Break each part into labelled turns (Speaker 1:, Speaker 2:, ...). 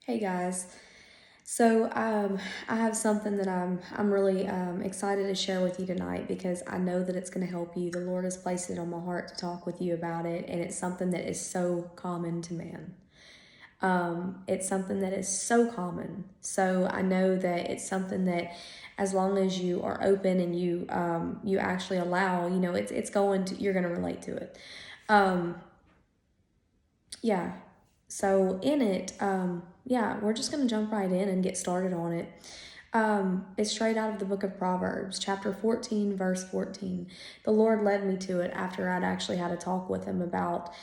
Speaker 1: Hey guys, I have something that I'm really excited to share with you tonight because I know that it's going to help you. The Lord has placed it on my heart to talk with you about it, and it's something that is so common to man. It's something that is so common. So I know that it's something that, as long as you are open and you actually allow, it's going to you're going to relate to it. Um, yeah. So in it, we're just going to jump right in and get started on it. It's straight out of the book of Proverbs, chapter 14, verse 14. The Lord led me to it after I'd actually had a talk with him about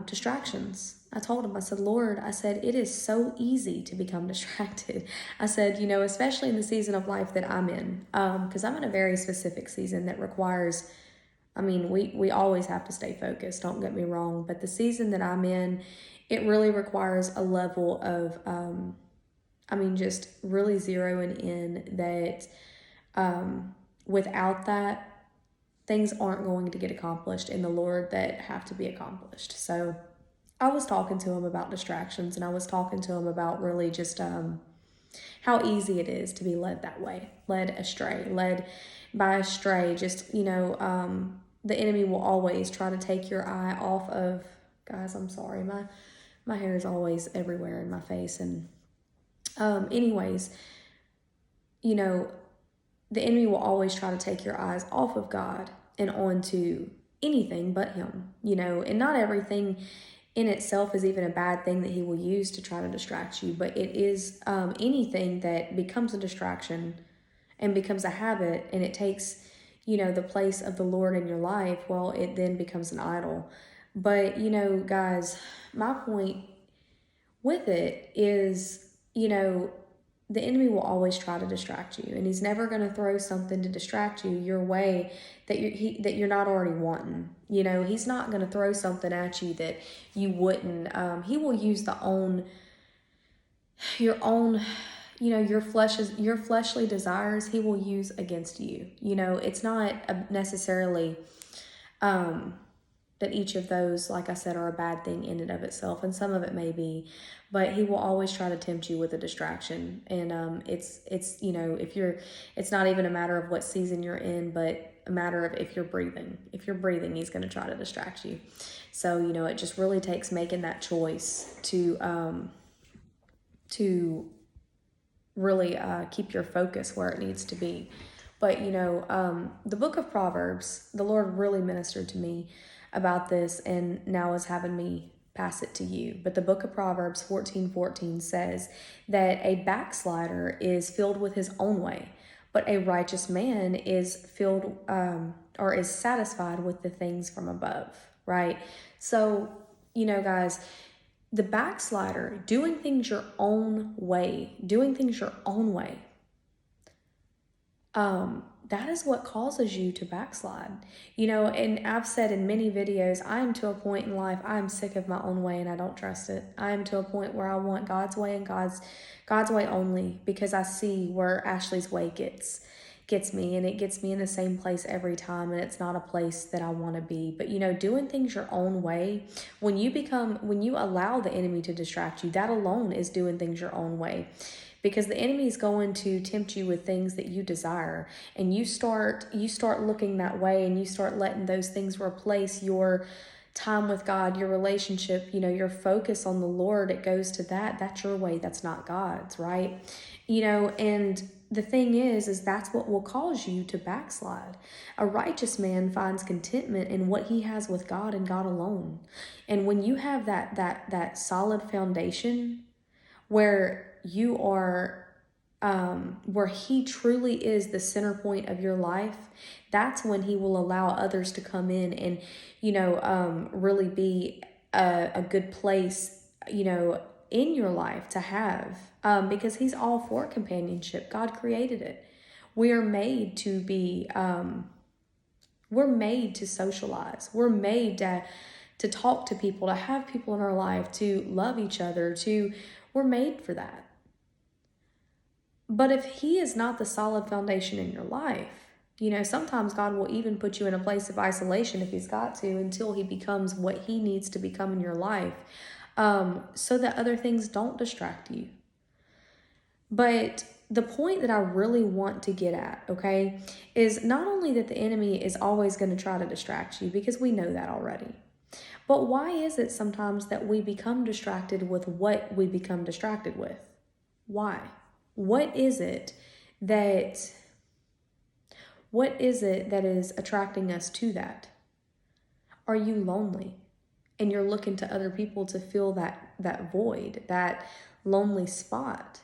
Speaker 1: distractions. I told him, I said, Lord, I said, it is so easy to become distracted. I said, especially in the season of life that I'm in, because I'm in a very specific season that requires, we always have to stay focused, don't get me wrong, but the season that I'm in, it really requires a level of, just really zeroing in that without that, things aren't going to get accomplished in the Lord that have to be accomplished. So I was talking to him about distractions, and I was talking to him about really just how easy it is to be led that way, led astray, led by astray. Just, the enemy will always try to take your eye off of, guys, I'm sorry, my hair is always everywhere in my face. And anyways, you know, the enemy will always try to take your eyes off of God and onto anything but him, and not everything in itself is even a bad thing that he will use to try to distract you, but it is anything that becomes a distraction and becomes a habit, and it takes, the place of the Lord in your life, well, it then becomes an idol. But, guys, my point with it is, the enemy will always try to distract you, and he's never going to throw something to distract you your way that you're not already wanting. He's not going to throw something at you that you wouldn't. He will use your own, your fleshly desires. He will use against you. It's not necessarily that each of those, like I said, are a bad thing in and of itself, and some of it may be, but he will always try to tempt you with a distraction. And it's it's not even a matter of what season you're in, but a matter of if you're breathing. If you're breathing, he's going to try to distract you. So it just really takes making that choice to really keep your focus where it needs to be. But the book of Proverbs, the Lord really ministered to me about this, and now is having me pass it to you. But the book of Proverbs 14:14 says that a backslider is filled with his own way, but a righteous man is filled or is satisfied with the things from above, right? So, guys, the backslider, doing things your own way, that is what causes you to backslide. And I've said in many videos, I am to a point in life, I am sick of my own way and I don't trust it. I am to a point where I want God's way and God's way only, because I see where Ashley's way gets me, and it gets me in the same place every time, and it's not a place that I want to be. But doing things your own way, when you allow the enemy to distract you, that alone is doing things your own way, because the enemy is going to tempt you with things that you desire, and you start looking that way, and you start letting those things replace your time with God, your relationship, your focus on the Lord. It goes to that's your way, that's not God's, right? And the thing is that's what will cause you to backslide. A righteous man finds contentment in what he has with God and God alone. And when you have that solid foundation where you are, where he truly is the center point of your life, that's when he will allow others to come in and, really be a good place, in your life to have, because he's all for companionship. God created it. We are made to be, we're made to socialize. We're made to talk to people, to have people in our life, to love each other, we're made for that. But if he is not the solid foundation in your life, sometimes God will even put you in a place of isolation if he's got to, until he becomes what he needs to become in your life. so that other things don't distract you. But the point that I really want to get at, okay, is not only that the enemy is always going to try to distract you, because we know that already, but why is it sometimes that we become distracted with what we become distracted with? Why? What is it that is attracting us to that? Are you lonely and you're looking to other people to fill that void, that lonely spot?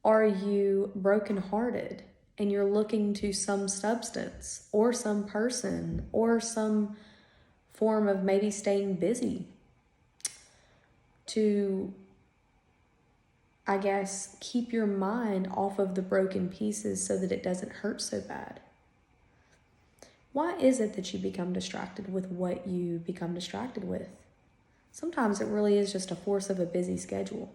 Speaker 1: Are you brokenhearted and you're looking to some substance or some person or some form of maybe staying busy to, I guess, keep your mind off of the broken pieces so that it doesn't hurt so bad? Why is it that you become distracted with what you become distracted with? Sometimes it really is just a force of a busy schedule.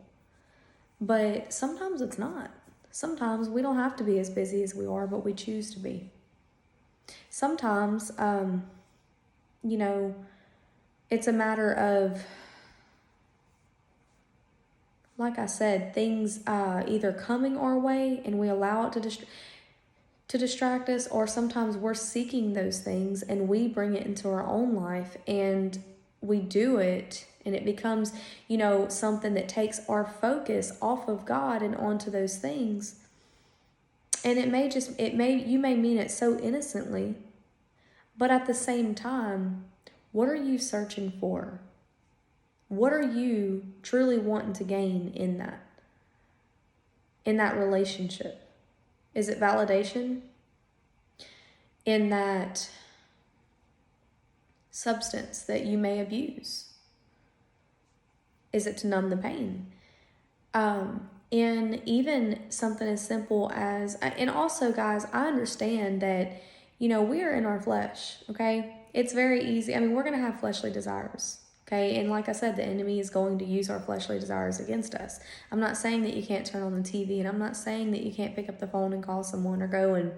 Speaker 1: But sometimes it's not. Sometimes we don't have to be as busy as we are, but we choose to be. Sometimes, it's a matter of, like I said, things either coming our way and we allow it to distract us, or sometimes we're seeking those things and we bring it into our own life and we do it. And it becomes, something that takes our focus off of God and onto those things. And you may mean it so innocently, but at the same time, what are you searching for? What are you truly wanting to gain in that relationship? Is it validation? In that substance that you may abuse? Is it to numb the pain? And even something as simple as, and also guys, I understand that, we are in our flesh, okay? It's very easy. I mean, we're going to have fleshly desires, okay? And like I said, the enemy is going to use our fleshly desires against us. I'm not saying that you can't turn on the TV, and I'm not saying that you can't pick up the phone and call someone or go and,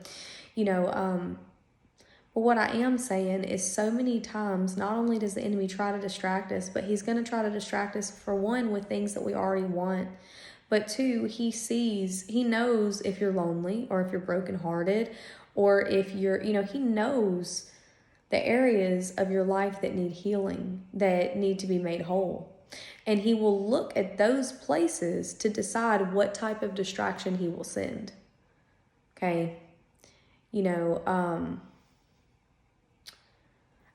Speaker 1: but what I am saying is so many times, not only does the enemy try to distract us, but he's going to try to distract us, for one, with things that we already want. But two, he knows if you're lonely or if you're brokenhearted or if you're, he knows the areas of your life that need healing, that need to be made whole. And he will look at those places to decide what type of distraction he will send. Okay.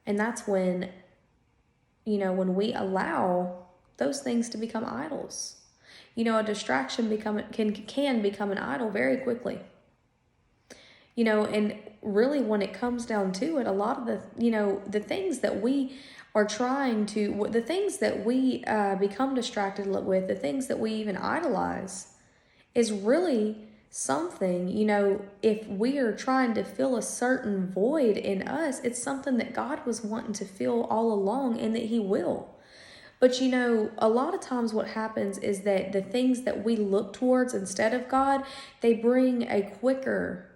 Speaker 1: And that's when, when we allow those things to become idols. A distraction can become an idol very quickly. And really when it comes down to it, a lot of the things that we are the things that we become distracted with, the things that we even idolize, is really something, if we are trying to fill a certain void in us, it's something that God was wanting to fill all along and that he will. But a lot of times what happens is that the things that we look towards instead of God, they bring a quicker,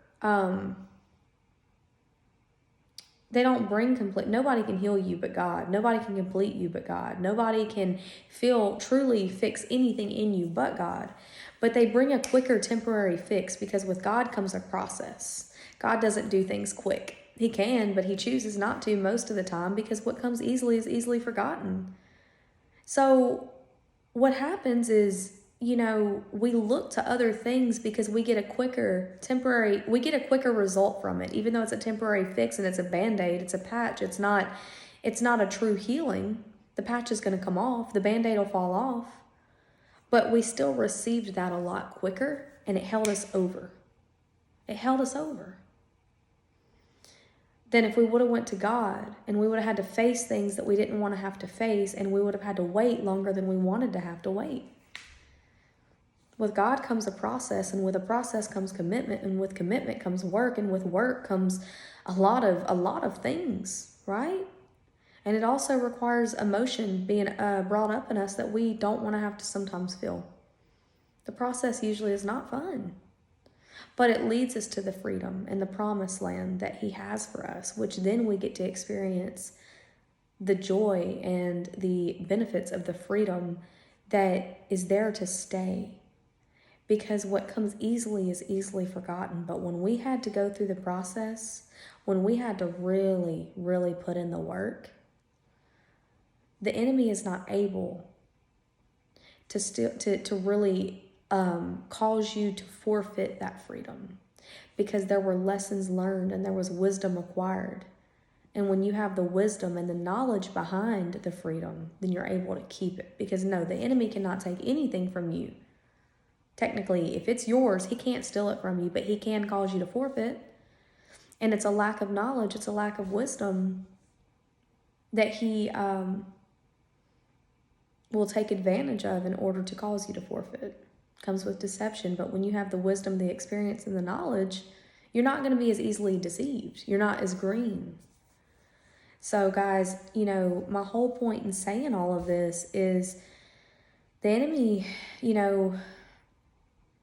Speaker 1: they don't bring nobody can heal you but God. Nobody can complete you but God. Nobody can truly fix anything in you but God. But they bring a quicker temporary fix, because with God comes a process. God doesn't do things quick. He can, but he chooses not to most of the time, because what comes easily is easily forgotten. So what happens is, we look to other things because we get a quicker result from it, even though it's a temporary fix and it's a Band-Aid, it's a patch. It's not a true healing. The patch is going to come off. The Band-Aid will fall off. But we still received that a lot quicker, and it held us over. It held us over. Then if we would have went to God and we would have had to face things that we didn't want to have to face, and we would have had to wait longer than we wanted to have to wait. With God comes a process, and with a process comes commitment, and with commitment comes work, and with work comes a lot of things, right? And it also requires emotion being brought up in us that we don't want to have to sometimes feel. The process usually is not fun, but it leads us to the freedom and the promised land that he has for us, which then we get to experience the joy and the benefits of the freedom that is there to stay. Because what comes easily is easily forgotten. But when we had to go through the process, when we had to really, really put in the work, the enemy is not able to really cause you to forfeit that freedom, because there were lessons learned and there was wisdom acquired. And when you have the wisdom and the knowledge behind the freedom, then you're able to keep it. Because no, the enemy cannot take anything from you. Technically, if it's yours, he can't steal it from you, but he can cause you to forfeit. And it's a lack of knowledge, it's a lack of wisdom that he will take advantage of in order to cause you to forfeit. Comes with deception. But when you have the wisdom, the experience, and the knowledge, you're not going to be as easily deceived. You're not as green. So guys, my whole point in saying all of this is the enemy,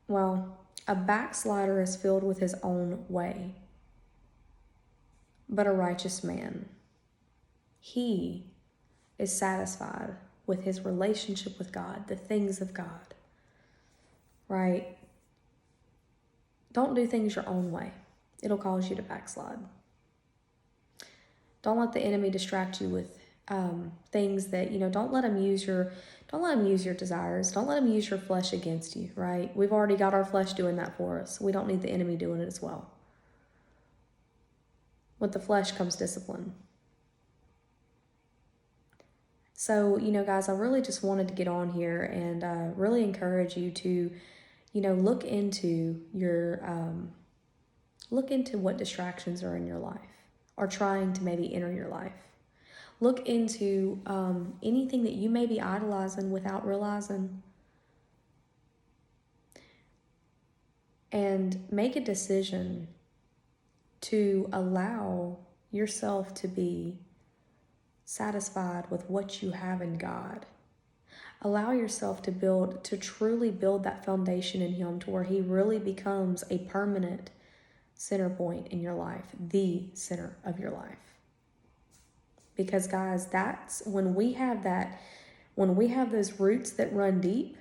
Speaker 1: a backslider is filled with his own way, but a righteous man, he is satisfied with his relationship with God, the things of God, right? Don't do things your own way. It'll cause you to backslide. Don't let the enemy distract you with things that, don't let him use your desires. Don't let him use your flesh against you, right? We've already got our flesh doing that for us. We don't need the enemy doing it as well. With the flesh comes discipline. So, guys, I really just wanted to get on here and really encourage you to, look into what distractions are in your life or trying to maybe enter your life. Look into anything that you may be idolizing without realizing, and make a decision to allow yourself to be satisfied with what you have in God. Allow yourself to truly build that foundation in Him to where He really becomes a permanent center point in your life, the center of your life. Because guys, that's when we have those roots that run deep,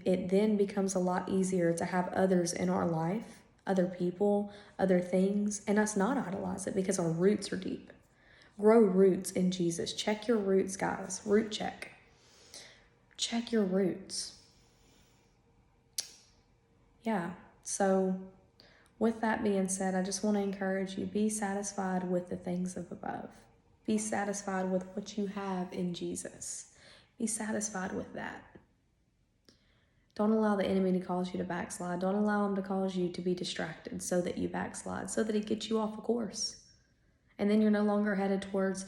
Speaker 1: it then becomes a lot easier to have others in our life, other people, other things, and us not idolize it because our roots are deep. Grow roots in Jesus. Check your roots, guys. Root check. Check your roots. Yeah, so with that being said, I just want to encourage you, be satisfied with the things of above. Be satisfied with what you have in Jesus. Be satisfied with that. Don't allow the enemy to cause you to backslide. Don't allow him to cause you to be distracted so that you backslide, so that he gets you off a course. And then you're no longer headed towards,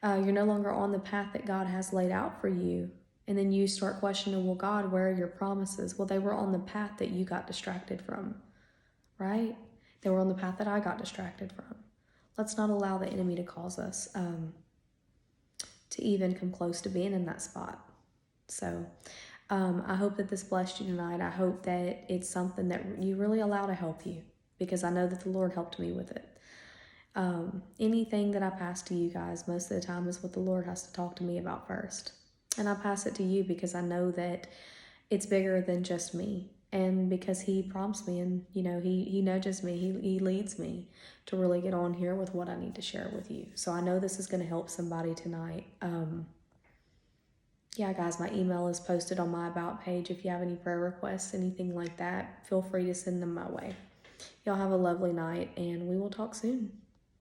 Speaker 1: you're no longer on the path that God has laid out for you. And then you start questioning, well, God, where are your promises? Well, they were on the path that you got distracted from, right? They were on the path that I got distracted from. Let's not allow the enemy to cause us to even come close to being in that spot. So I hope that this blessed you tonight. I hope that it's something that you really allow to help you, because I know that the Lord helped me with it. Anything that I pass to you guys, most of the time is what the Lord has to talk to me about first. And I pass it to you because I know that it's bigger than just me. And because He prompts me and, He nudges me, He leads me to really get on here with what I need to share with you. So I know this is going to help somebody tonight. Yeah, guys, my email is posted on my About page. If you have any prayer requests, anything like that, feel free to send them my way. Y'all have a lovely night, and we will talk soon.